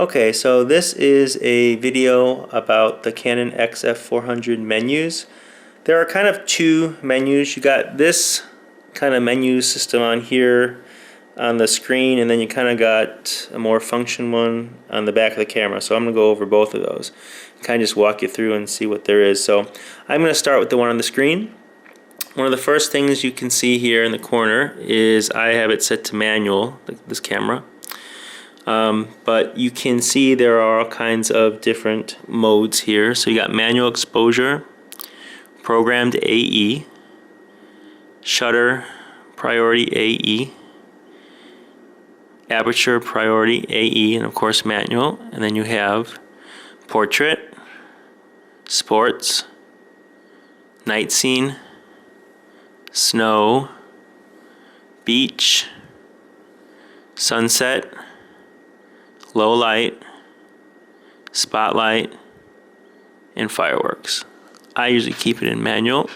Okay, so this is a video about the Canon XF400 menus. There are kind of two menus. You got this kind of menu system on here on the screen, and then you kind of got a more function one on the back of the camera. So I'm going to go over both of those, kind of just walk you through and see what there is. So I'm going to start with the one on the screen. One of the first things you can see here in the corner is I have it set to manual, this camera. But you can see there are all kinds of different modes here. So you got manual exposure, programmed AE, shutter priority AE, aperture priority AE, and of course manual. And then you have portrait, sports, night scene, snow, beach, sunset, low light, spotlight, and fireworks. I usually keep it in manual,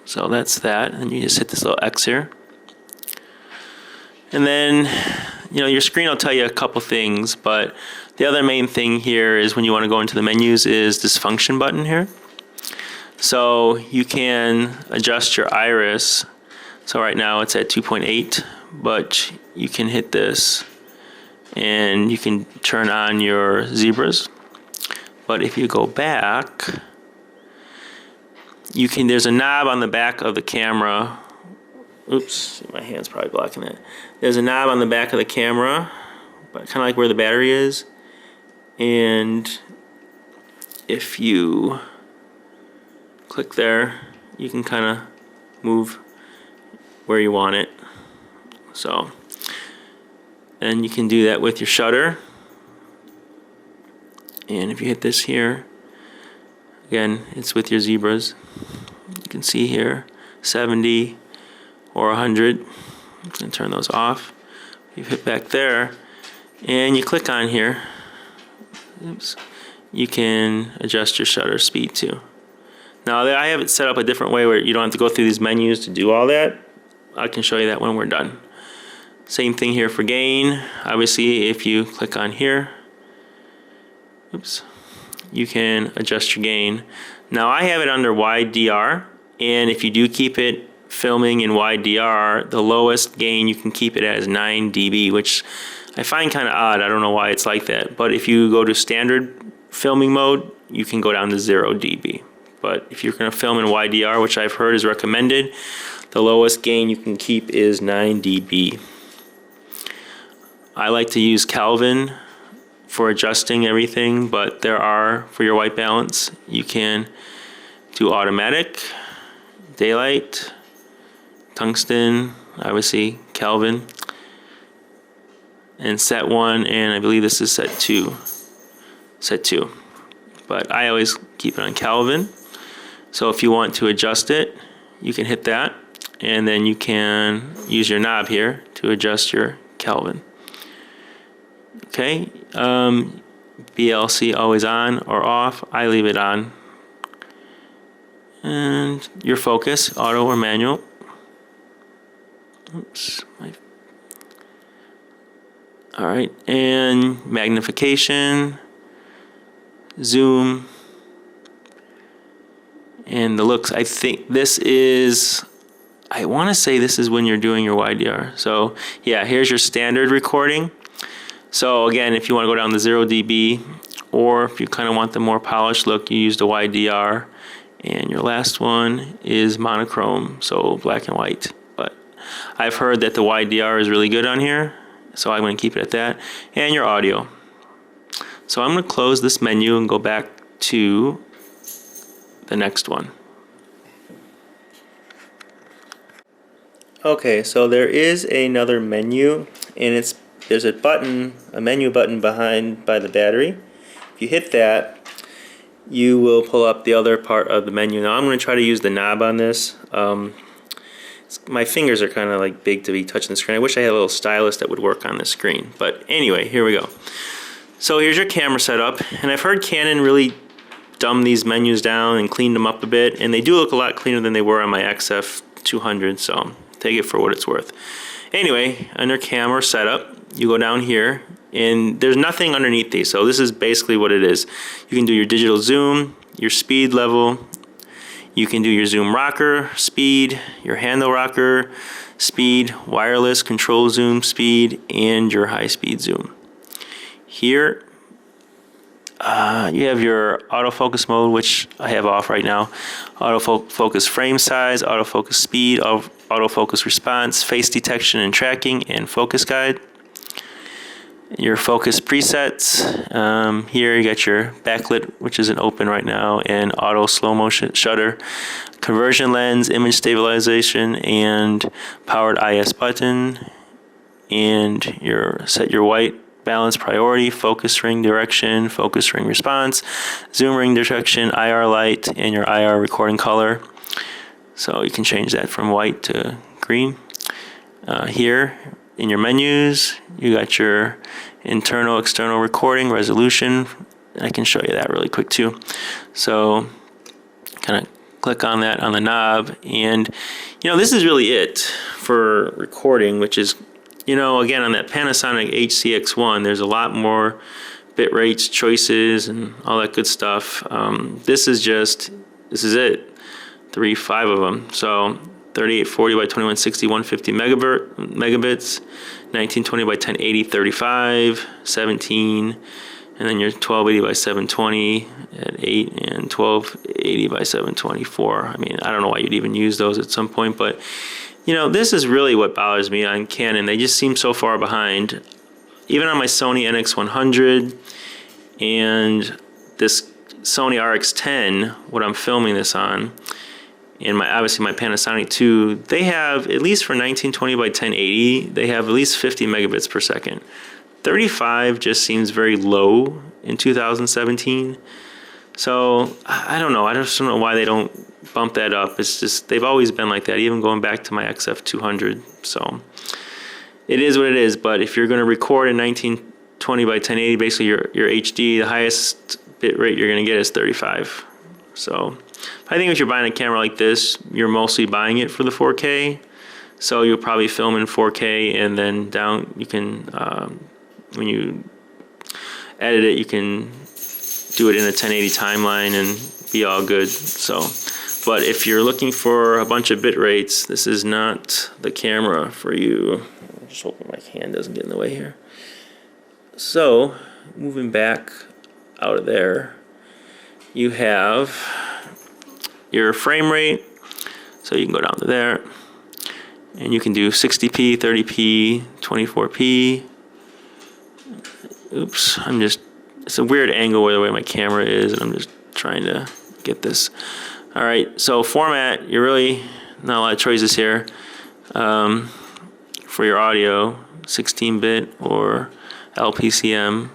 so that's that. And you just hit this little X here, and then your screen will tell you a couple things, but the other main thing here is when you want to go into the menus is this function button here. So you can adjust your iris. So right now it's at 2.8, but you can hit this and you can turn on your zebras. But if you go back, there's a knob on the back of the camera. Oops, my hand's probably blocking that. There's a knob on the back of the camera, but kind of like where the battery is. And if you click there, you can kind of move where you want it. So, and you can do that with your shutter. And if you hit this here, again, it's with your zebras. You can see here 70 or 100. You can turn those off. You hit back there and you click on here. Oops. You can adjust your shutter speed too. Now I have it set up a different way where you don't have to go through these menus to do all that. I can show you that when we're done. Same thing here for gain. Obviously, if you click on here, oops, you can adjust your gain. Now I have it under WideDR, and if you do keep it filming in WideDR, the lowest gain you can keep it as 9 dB, which I find kind of odd. I don't know why it's like that. But if you go to standard filming mode, you can go down to 0 dB. But if you're going to film in WideDR, which I've heard is recommended, the lowest gain you can keep is 9 dB. I like to use Kelvin for adjusting everything, but there are, for your white balance, you can do automatic, daylight, tungsten, obviously Kelvin, and set 1, and I believe this is set 2. Set 2. But I always keep it on Kelvin. So if you want to adjust it, you can hit that, and then you can use your knob here to adjust your Kelvin. Okay, BLC always on or off. I leave it on. And your focus, auto or manual. Oops. All right, and magnification, zoom, and the looks. I think this is, I want to say this is when you're doing your WideDR. So yeah, here's your standard recording. So again, if you want to go down to 0 dB, or if you kind of want the more polished look, you use the WideDR. And your last one is monochrome, so black and white. But I've heard that the WideDR is really good on here, so I'm going to keep it at that. And your audio. So I'm going to close this menu and go back to the next one. Okay, so there is another menu, and there's a button, a menu button by the battery. If you hit that, you will pull up the other part of the menu. Now I'm going to try to use the knob on this. My fingers are kind of like big to be touching the screen. I wish I had a little stylus that would work on the screen. But anyway, here we go. So here's your camera setup, and I've heard Canon really dumb these menus down and cleaned them up a bit, and they do look a lot cleaner than they were on my XF200, so take it for what it's worth. Anyway, under camera setup, you go down here and there's nothing underneath these. So this is basically what it is. You can do your digital zoom, your speed level, you can do your zoom rocker speed, your handle rocker speed, wireless control zoom speed, and your high speed zoom. Here you have your autofocus mode, which I have off right now. Autofocus frame size, autofocus speed, autofocus response, face detection and tracking, and focus guide. Your focus presets. Here you got your backlit, which isn't open right now, and auto slow motion shutter, conversion lens, image stabilization, and powered IS button. And set your white balance priority, focus ring direction, focus ring response, zoom ring detection, IR light, and your IR recording color. So you can change that from white to green. Here in your menus, you got your internal, external recording, resolution. I can show you that really quick too. So kind of click on that on the knob, and this is really it for recording, which is, again, on that Panasonic HCX1, there's a lot more bit rates, choices, and all that good stuff. This is it. 5 of them. So 3840 by 2160, 150 megabits, 1920 by 1080, 35, 17, and then your 1280 by 720 at 8, and 1280 by 724. I mean, I don't know why you'd even use those at some point, but this is really what bothers me on Canon. They just seem so far behind. Even on my Sony NX100 and this Sony RX10, what I'm filming this on, and obviously my Panasonic 2, they have, at least for 1920 by 1080, they have at least 50 megabits per second. 35 just seems very low in 2017. So I don't know. I just don't know why they don't bump that up. It's just, they've always been like that, even going back to my XF400. So it is what it is. But if you're going to record in 1920 by 1080, basically your HD, the highest bit rate you're going to get is 35. So I think if you're buying a camera like this, you're mostly buying it for the 4K. So you'll probably film in 4K, and then you can, when you edit it, you can do it in a 1080 timeline and be all good. So, but if you're looking for a bunch of bit rates, this is not the camera for you. I'm just hoping my hand doesn't get in the way here. So, moving back out of there, you have your frame rate. So you can go down to there, and you can do 60p, 30p, 24p. Oops, it's a weird angle where the way my camera is, and I'm just trying to get this. All right, so format, you're really not a lot of choices here. For your audio, 16-bit or LPCM.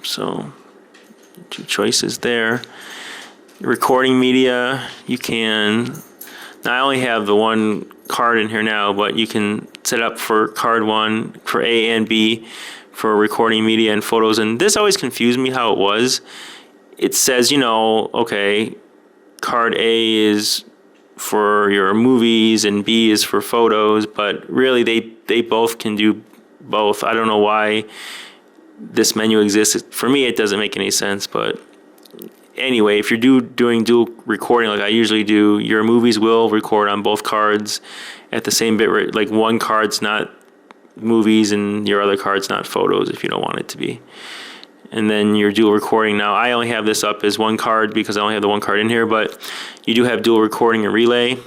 So 2 choices there. Recording media, you can, now I only have the one card in here now, but you can set up for card 1 for A and B for recording media and photos. And this always confused me how it was. It says, okay, card A is for your movies and B is for photos, but really they both can do both. I don't know why this menu exists. For me, it doesn't make any sense, but anyway, if you're doing dual recording like I usually do, your movies will record on both cards at the same bit rate. Like one card's not movies and your other card's not photos if you don't want it to be. And then your dual recording, now I only have this up as one card because I only have the one card in here, but you do have dual recording and relay.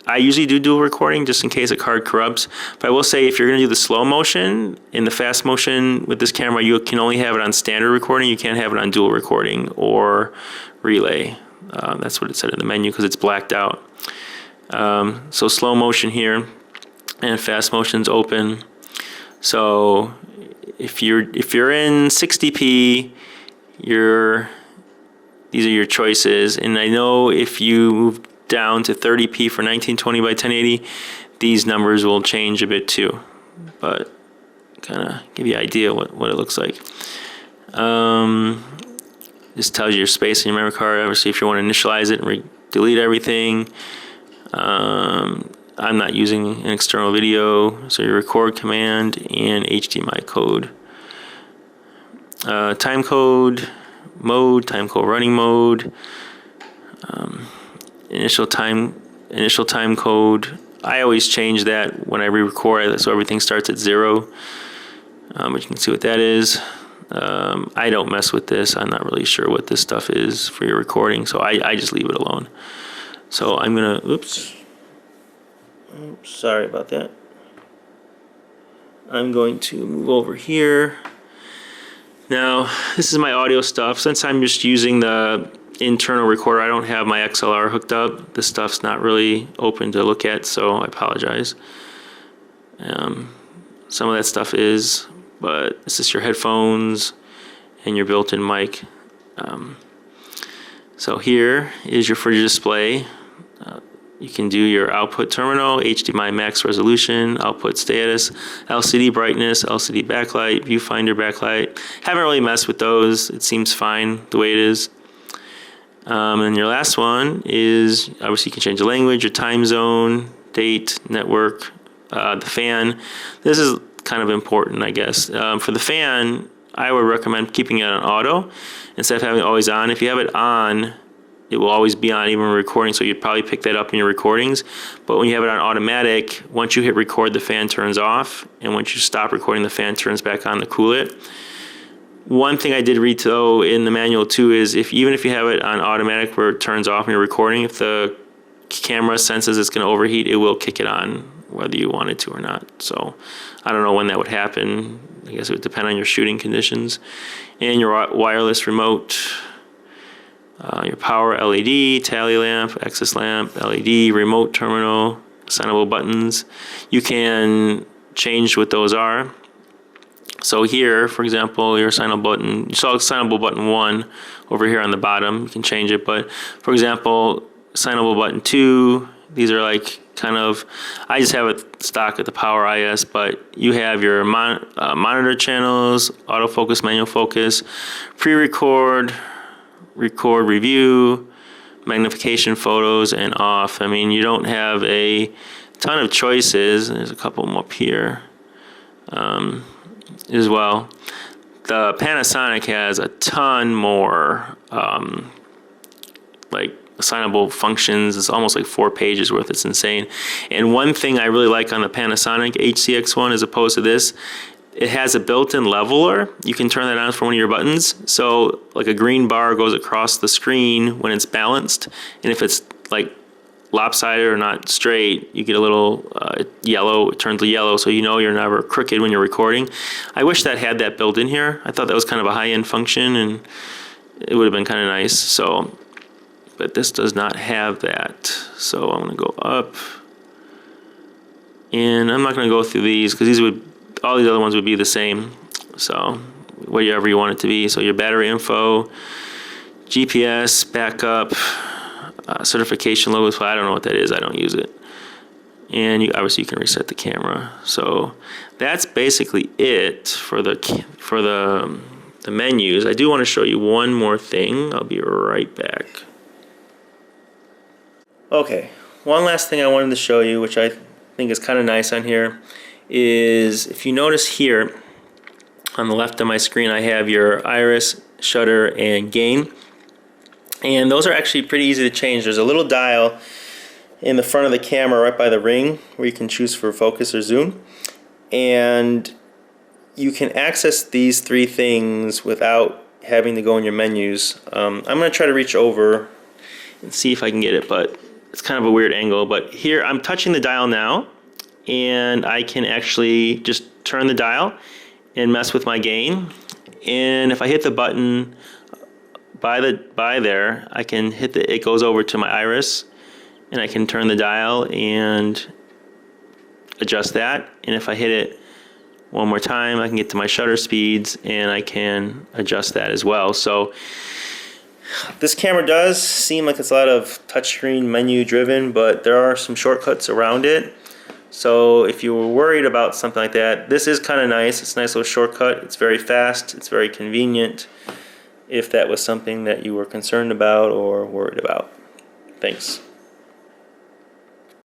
I usually do dual recording just in case a card corrupts, but I will say if you're going to do the slow motion and the fast motion with this camera, you can only have it on standard recording. You can't have it on dual recording or relay. That's what it said in the menu because it's blacked out. So slow motion here and fast motion's open. So if you're in 60p, these are your choices. And I know if you move down to 30p for 1920 by 1080, these numbers will change a bit too. But kind of give you an idea what it looks like. This tells you your space in your memory card. Obviously, if you want to initialize it and delete everything. I'm not using an external video, so your record command and HDMI code. Timecode mode, timecode running mode, initial time code. I always change that when I re-record, so everything starts at 0. But you can see what that is. I don't mess with this. I'm not really sure what this stuff is for your recording, so I just leave it alone. So I'm gonna, oops, sorry about that. I'm going to move over here. Now, this is my audio stuff. Since I'm just using the internal recorder, I don't have my XLR hooked up. This stuff's not really open to look at, so I apologize. Some of that stuff is, but this is your headphones and your built-in mic. So here is your for your display. You can do your output terminal, HDMI max resolution, output status, LCD brightness, LCD backlight, viewfinder backlight. Haven't really messed with those. It seems fine the way it is. And your last one is, obviously you can change the language, your time zone, date, network, the fan. This is kind of important, I guess. For the fan, I would recommend keeping it on auto instead of having it always on. If you have it on, it will always be on even when recording, so you'd probably pick that up in your recordings. But when you have it on automatic, once you hit record, the fan turns off, and once you stop recording, the fan turns back on to cool it. One thing I did read though in the manual too is even if you have it on automatic where it turns off when you're recording, if the camera senses it's going to overheat, it will kick it on whether you want it to or not. So I don't know when that would happen. I guess it would depend on your shooting conditions. And your wireless remote, your power LED, tally lamp, access lamp, LED, remote terminal, assignable buttons. You can change what those are. So here, for example, your assignable button, you saw assignable button 1 over here on the bottom. You can change it, but for example, assignable button 2, these are like kind of, I just have it stock at the power IS, but you have your monitor channels, autofocus, manual focus, pre-record, record, review, magnification, photos, and off. I mean, you don't have a ton of choices. There's a couple more up here as well. The Panasonic has a ton more like assignable functions. It's almost like 4 pages worth. It's insane. And one thing I really like on the Panasonic HCX1 as opposed to this, it has a built-in leveler. You can turn that on for one of your buttons. So like a green bar goes across the screen when it's balanced. And if it's like lopsided or not straight, you get a little yellow, it turns to yellow, so you know you're never crooked when you're recording. I wish that had that built in here. I thought that was kind of a high-end function and it would have been kind of nice. So, but this does not have that. So I'm gonna go up. And I'm not gonna go through these because all these other ones would be the same. So whatever you want it to be. So your battery info, GPS, backup, certification logos. I don't know what that is. I don't use it. And obviously you can reset the camera. So that's basically it for the menus. I do want to show you one more thing. I'll be right back. Okay, one last thing I wanted to show you, which I think is kind of nice on here, is if you notice here on the left of my screen, I have your iris, shutter, and gain. And those are actually pretty easy to change. There's a little dial in the front of the camera right by the ring where you can choose for focus or zoom. And you can access these 3 things without having to go in your menus. I'm going to try to reach over and see if I can get it, but it's kind of a weird angle. But here I'm touching the dial now, and I can actually just turn the dial and mess with my gain. And if I hit the button by there, I can hit it goes over to my iris, and I can turn the dial and adjust that. And if I hit it one more time, I can get to my shutter speeds and I can adjust that as well. So this camera does seem like it's a lot of touchscreen menu driven, but there are some shortcuts around it. So if you were worried about something like that, this is kind of nice. It's a nice little shortcut. It's very fast. It's very convenient if that was something that you were concerned about or worried about. Thanks.